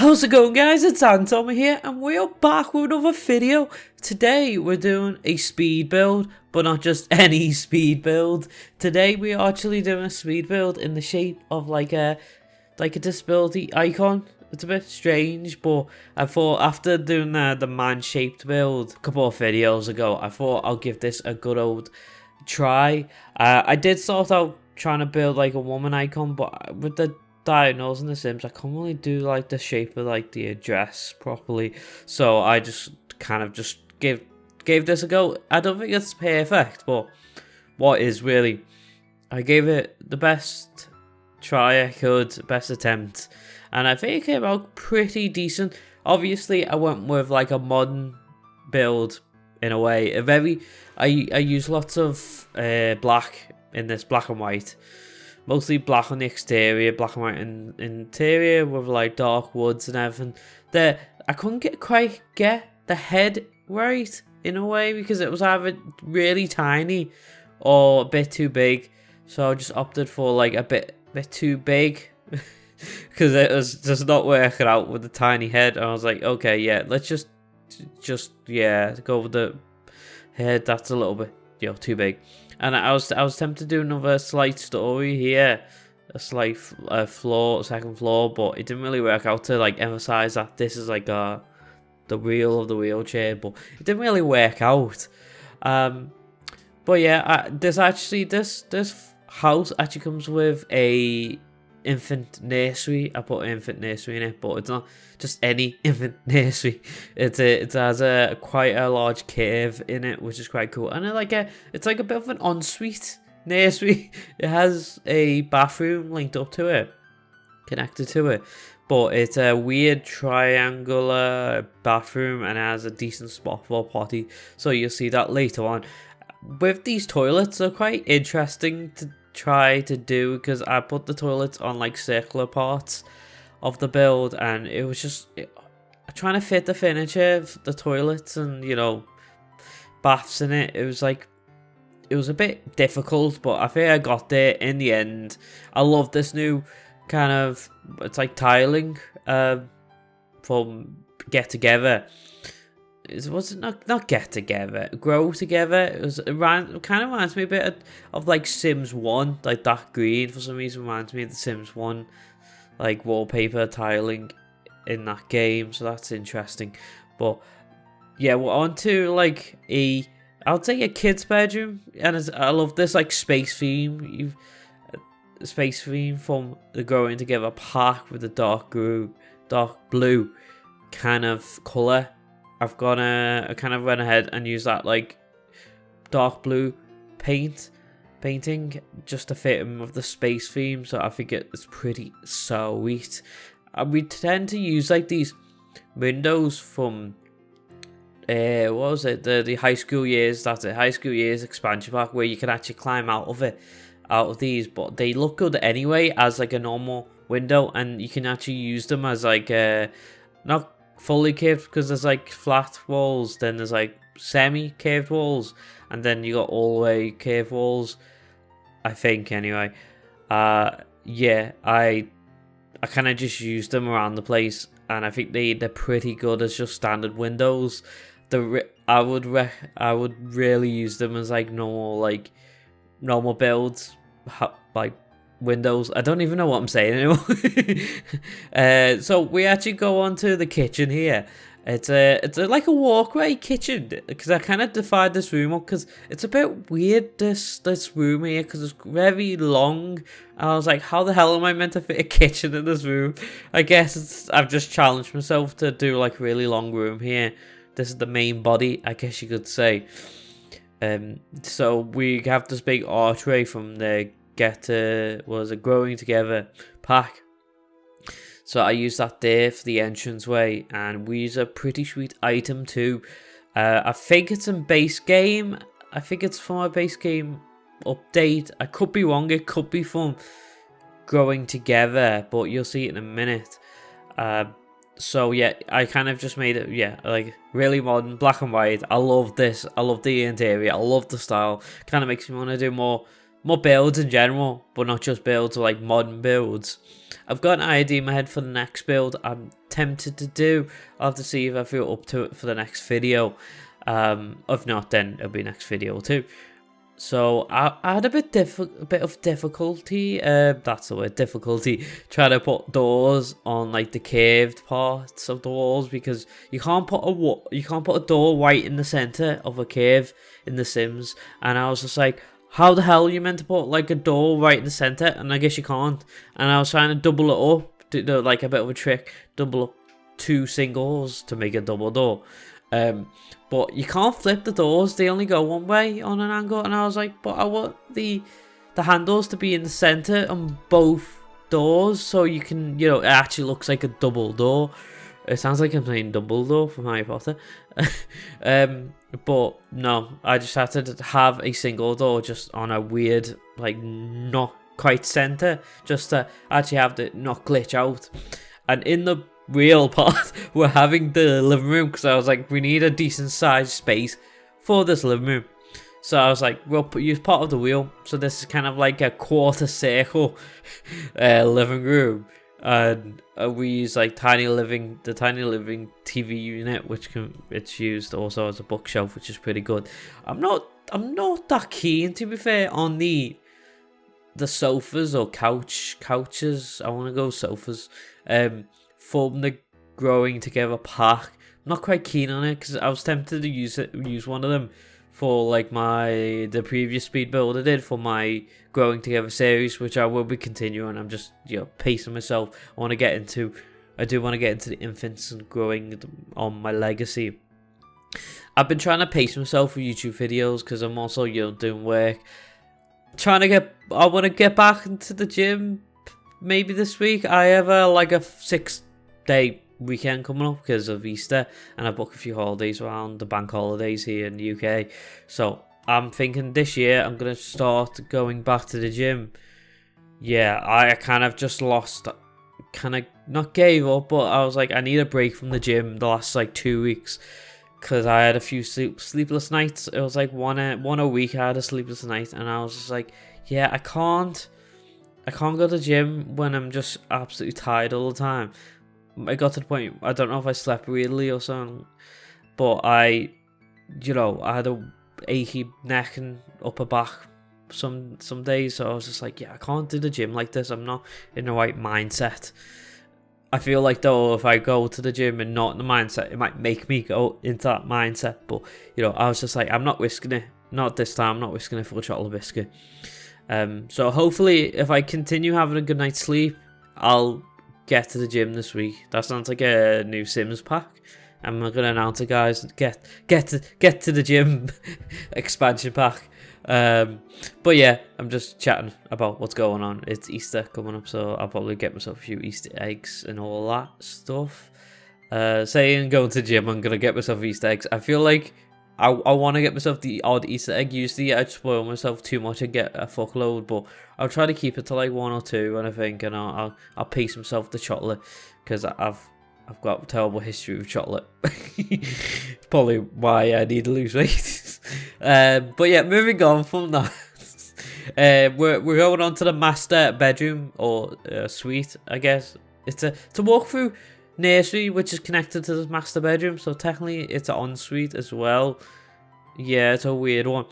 How's it going, guys? It's Antomy here, and we're back with another video. Today we're doing a speed build, but not just any speed build. Today we are actually doing a speed build in the shape of like a disability icon. It's a bit strange, but I thought after doing the man-shaped build a couple of videos ago, I thought I'll give this a good old try. I did start out trying to build like a woman icon, but with the diagonals in the Sims, I can't really do like the shape of like the address properly, so I just kind of just gave this a go. I don't think it's perfect, but what is really, I gave it the best try I could, best attempt, and I think it came out pretty decent. Obviously I went with like a modern build in a way. I use lots of black in this, black and white. Mostly black on the exterior, black and white in interior with like dark woods and everything. I couldn't quite get the head right in a way because it was either really tiny or a bit too big. So I just opted for like a bit too big because it was just not working out with the tiny head. And I was like, okay, yeah, let's just go with the head that's a little bit too big. And I was tempted to do another slight story here, a slight second floor, but it didn't really work out to like emphasize that this is like the wheel of the wheelchair, but it didn't really work out. But yeah, this house actually comes with a infant nursery. I put infant nursery in it, but it's not just any infant nursery. It has quite a large curve in it, which is quite cool. And it's like a bit of an ensuite nursery. It has a bathroom linked up to it, connected to it, but it's a weird triangular bathroom and it has a decent spot for a potty. So you'll see that later on. With these toilets, they're quite interesting to try to do because I put the toilets on like circular parts of the build, and it was just trying to fit the furniture, the toilets and baths in it. It was a bit difficult, but I think I got there in the end. I love this new kind of, it's like tiling from Get Together. Was it not Get Together, Grow Together? It kind of reminds me a bit of like Sims 1, like that green for some reason reminds me of the Sims 1 like wallpaper tiling in that game, so that's interesting. But yeah, we're on to like I'll say a kid's bedroom, and I love this like space theme. Space theme from the Growing Together pack with the dark blue kind of colour. I kind of went ahead and used that like dark blue painting just to fit in with the space theme, so I think it's pretty sweet. And we tend to use like these windows from what was it, the high school years. That's it, high school years expansion pack, where you can actually climb out of these, but they look good anyway as like a normal window, and you can actually use them as like not fully curved because there's like flat walls, then there's like semi-curved walls, and then you got all the way curved walls, I think, anyway. Yeah, I kind of just used them around the place, and I think they're pretty good as just standard windows. I would really use them as like normal builds, like windows. I don't even know what I'm saying anymore. So we actually go on to the kitchen here. It's like a walkway kitchen, because I kind of divided this room up because it's a bit weird, this room here, because it's very long. And I was like, how the hell am I meant to fit a kitchen in this room? I guess I've just challenged myself to do like a really long room here. This is the main body, I guess you could say. So we have this big archway from the Growing Together pack. So I use that there for the entranceway, and we use a pretty sweet item too. I think it's in base game. I think it's from a base game update. I could be wrong. It could be from Growing Together, but you'll see it in a minute. So yeah, I kind of just made it, like really modern, black and white. I love this. I love the interior. I love the style. Kind of makes me want to do more builds in general, but not just builds, or like modern builds. I've got an idea in my head for the next build. I'm tempted to do. I'll have to see if I feel up to it for the next video. If not, then it'll be next video too. So I had a bit of difficulty, that's the word, difficulty, trying to put doors on like the curved parts of the walls, because you can't put a door right in the center of a curve in The Sims. And I was just like, how the hell are you meant to put like a door right in the center? And I guess you can't. And I was trying to double it up, do like a bit of a trick, double up 2 singles to make a double door. But you can't flip the doors, they only go one way on an angle. And I was like, but I want the handles to be in the center on both doors, so you can, you know, it actually looks like a double door. It sounds like I'm saying Dumbledore from Harry Potter. But no, I just had to have a single door just on a weird, like, not quite center, just to actually have it not glitch out. And in the real part, we're having the living room, because I was like, we need a decent sized space for this living room. So I was like, we'll use part of the wheel. So this is kind of like a quarter circle living room. And we use like the tiny living TV unit, it's used also as a bookshelf, which is pretty good. I'm not that keen, to be fair, on the sofas or couches. I want to go sofas. From the growing together pack, I'm not quite keen on it, because I was tempted to use one of them for like the previous speed build I did for my growing together series, which I will be continuing. I'm just, you know, pacing myself. I do want to get into the infants and growing on my legacy. I've been trying to pace myself for YouTube videos, because I'm also, you know, doing work. I want to get back into the gym maybe this week. I have like a 6-day weekend coming up because of Easter, and I booked a few holidays around the bank holidays here in the UK. So I'm thinking this year I'm going to start going back to the gym. Yeah, I kind of just not gave up, but I was like, I need a break from the gym the last like 2 weeks, because I had a few sleepless nights. It was like one a week I had a sleepless night, and I was just like, yeah, I can't go to the gym when I'm just absolutely tired all the time. I got to the point, I don't know if I slept weirdly or something, but I had a achy neck and upper back some days, so I was just like, yeah, I can't do the gym like this. I'm not in the right mindset. I feel like, though, if I go to the gym and not in the mindset, it might make me go into that mindset. But, you know, I was just like, I'm not risking it. Not this time. I'm not risking it for a chocolate biscuit. So hopefully, if I continue having a good night's sleep, I'll get to the gym this week. That sounds like a new Sims pack. I'm going to announce it, guys. Get to the gym expansion pack. But yeah, I'm just chatting about what's going on. It's Easter coming up, so I'll probably get myself a few Easter eggs and all that stuff. Saying going to the gym, I'm going to get myself Easter eggs. I feel like I want to get myself the odd Easter egg. Usually I'd spoil myself too much and get a fuckload, but I'll try to keep it to like 1 or 2, and I think, and I'll pace myself the chocolate, because I've got a terrible history with chocolate. Probably why I need to lose weight. But yeah, moving on from that, we're going on to the master bedroom, or suite, I guess. It's a walkthrough nursery, which is connected to the master bedroom, so technically it's an ensuite as well. Yeah, it's a weird one.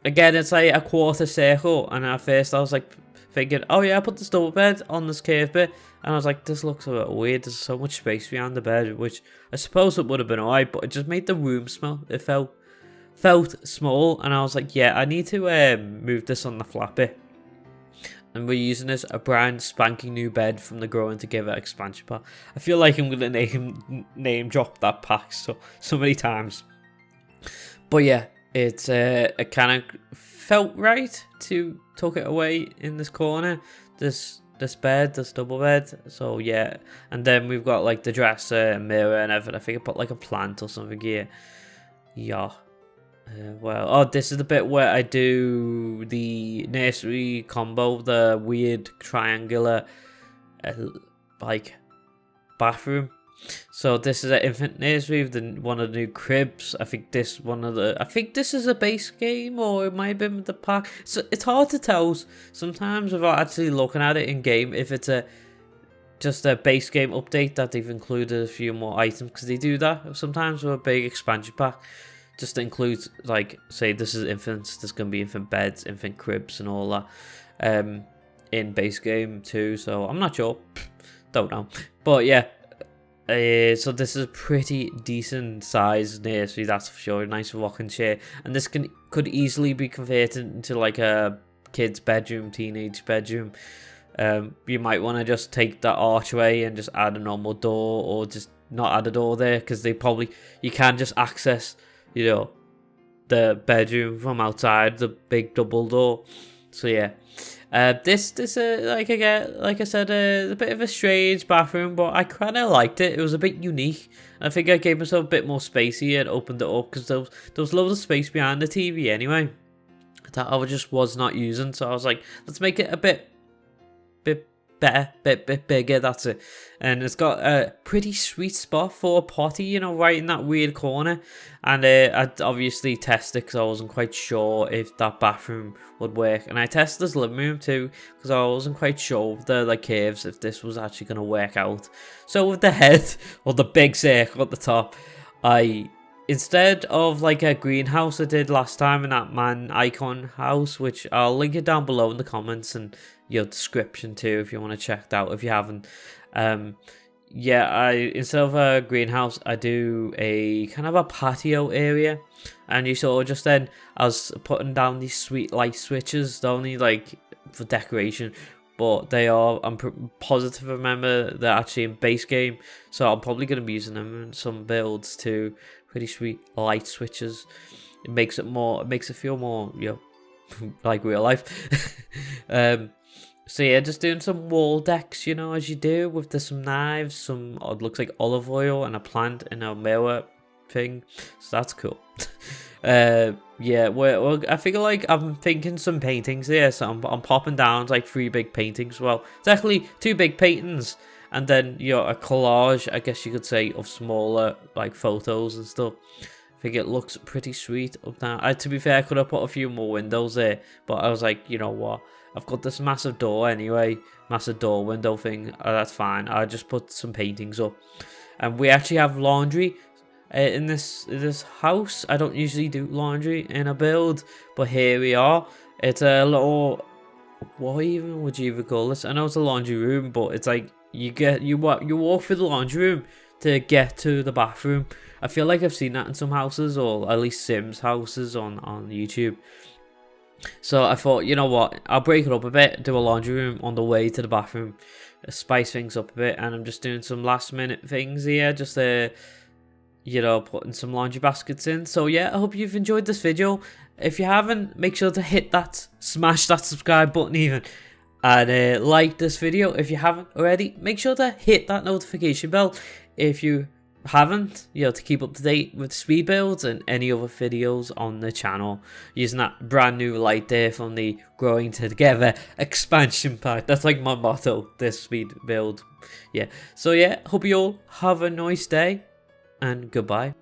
Again, it's like a quarter circle, and at first I was like thinking, oh yeah, I put this double bed on this curved bit, and I was like, this looks a bit weird. There's so much space behind the bed, which I suppose it would have been alright, but it just made the room smell. It felt small, and I was like, yeah, I need to move this on the flat bit. And we're using this a brand spanking new bed from the Growing Together expansion pack. I feel like I'm gonna name drop that pack so many times. But yeah, it kind of felt right to tuck it away in this corner. This bed, this double bed. So yeah, and then we've got like the dresser, mirror, and everything. I think I put like a plant or something here. Yeah. This is the bit where I do the nursery combo, the weird triangular like bathroom. So this is an infant nursery with one of the new cribs. I think this is a base game, or it might have been with the pack. So it's hard to tell sometimes without actually looking at it in game if it's a just a base game update that they've included a few more items, because they do that sometimes with a big expansion pack. Just to include, like, say this is infants, there's going to be infant beds, infant cribs and all that in base game too. So I'm not sure, don't know. But yeah, so this is a pretty decent size nursery, that's for sure. Nice rocking chair, and this could easily be converted into like a kid's bedroom, teenage bedroom. You might want to just take that archway and just add a normal door, or just not add a door there, because you can just access, you know, the bedroom from outside the big double door. So yeah, this like I said, a bit of a strange bathroom, but I kind of liked it. It was a bit unique. I think I gave myself a bit more spacey and opened it up, because there was loads of space behind the TV anyway that I just was not using. So I was like, let's make it a bit better, bit bigger, that's it. And it's got a pretty sweet spot for a potty, you know, right in that weird corner. And I'd obviously test it, because I wasn't quite sure if that bathroom would work. And I tested this living room too, because I wasn't quite sure of the curves, if this was actually going to work out. So with the head, or the big circle at the top, instead of like a greenhouse I did last time in that man icon house, which I'll link it down below in the comments and your description too, if you want to check it out if you haven't. Yeah, instead of a greenhouse, I do a kind of a patio area, and you saw just then I was putting down these sweet light switches, they're only like for decoration, but they are, I'm positive, remember, they're actually in base game, so I'm probably going to be using them in some builds too. Pretty sweet light switches. It makes it feel more, you know, like real life. So yeah, just doing some wall decks, you know, as you do, with some knives, some it looks like olive oil, and a plant in a mirror thing. So that's cool. Yeah, well, I feel like I'm thinking some paintings here, so I'm popping down like 3 big paintings. Well, it's actually 2 big paintings, and then, you know, a collage, I guess you could say, of smaller like photos and stuff. I think it looks pretty sweet up there. To be fair, I could have put a few more windows there, but I was like, you know what, I've got this massive door anyway, massive door window thing, that's fine. I'll just put some paintings up. And we actually have laundry in this house. I don't usually do laundry in a build, but here we are. It's a little, what even would you even call this? I know it's a laundry room, but it's like you walk through the laundry room to get to the bathroom. I feel like I've seen that in some houses, or at least Sims houses on YouTube. So I thought, you know what, I'll break it up a bit, do a laundry room on the way to the bathroom, spice things up a bit, and I'm just doing some last minute things here, just you know, putting some laundry baskets in. So yeah, I hope you've enjoyed this video. If you haven't, make sure to smash that subscribe button even, and like this video if you haven't already. Make sure to hit that notification bell if you haven't, you know, to keep up to date with speed builds and any other videos on the channel, using that brand new light there from the Growing Together expansion pack. That's like my motto, this speed build. Yeah, so yeah, hope you all have a nice day, and goodbye.